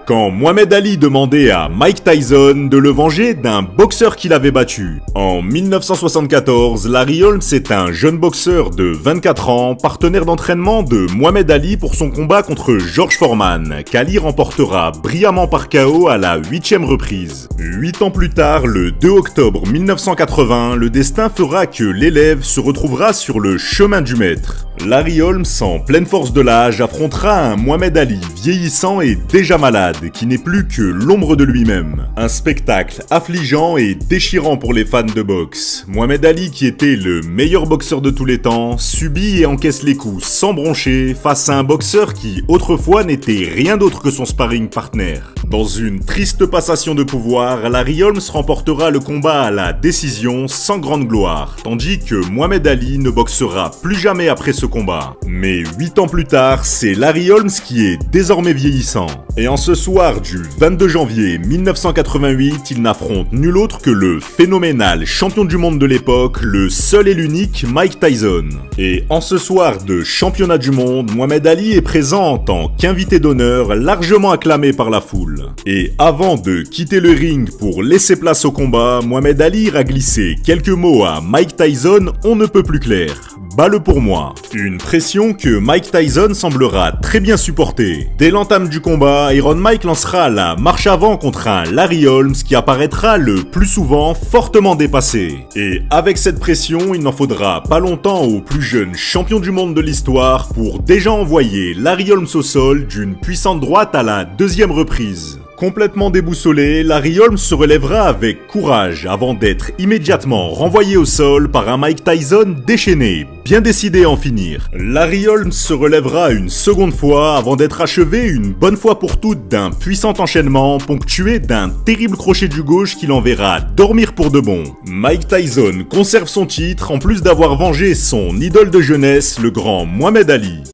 quand Mohamed Ali demandait à Mike Tyson de le venger d'un boxeur qu'il avait battu. En 1974, Larry Holmes est un jeune boxeur de 24 ans, partenaire d'entraînement de Mohamed Ali pour son combat contre George Foreman, qu'Ali remportera brillamment par KO à la 8e reprise. 8 ans plus tard, le 2 octobre 1980, le destin fera que l'élève se retrouvera sur le chemin du maître. Larry Holmes, en pleine force de l'âge, affrontera un Mohamed Ali vieillissant et déjà malade, qui n'est plus que l'ombre de lui-même. Un spectacle affligeant et déchirant pour les fans de boxe. Mohamed Ali, qui était le meilleur boxeur de tous les temps, subit et encaisse les coups sans broncher face à un boxeur qui, autrefois, n'était rien d'autre que son sparring partner. Dans une triste passation de pouvoir, Larry Holmes remportera le combat à la décision sans grande gloire, tandis que Mohamed Ali ne boxera plus jamais après ce combat. Mais 8 ans plus tard, c'est Larry Holmes qui est désormais vieillissant. Et en ce soir du 22 janvier 1988, il n'affronte nul autre que le phénoménal champion du monde de l'époque, le seul et l'unique Mike Tyson. Et en ce soir de championnat du monde, Mohamed Ali est présent en tant qu'invité d'honneur, largement acclamé par la foule. Et avant de quitter le ring pour laisser place au combat, Mohamed Ali ira glisser quelques mots à Mike Tyson on ne peut plus clair. Bats-le pour moi. Une pression que Mike Tyson semblera très bien supporter. Dès l'entame du combat, Iron Mike lancera la marche avant contre un Larry Holmes qui apparaîtra le plus souvent fortement dépassé. Et avec cette pression, il n'en faudra pas longtemps au plus jeune champion du monde de l'histoire pour déjà envoyer Larry Holmes au sol d'une puissante droite à la 2e reprise. Complètement déboussolé, Larry Holmes se relèvera avec courage avant d'être immédiatement renvoyé au sol par un Mike Tyson déchaîné, bien décidé à en finir. Larry Holmes se relèvera une seconde fois avant d'être achevé une bonne fois pour toutes d'un puissant enchaînement ponctué d'un terrible crochet du gauche qui l'enverra dormir pour de bon. Mike Tyson conserve son titre en plus d'avoir vengé son idole de jeunesse, le grand Mohamed Ali.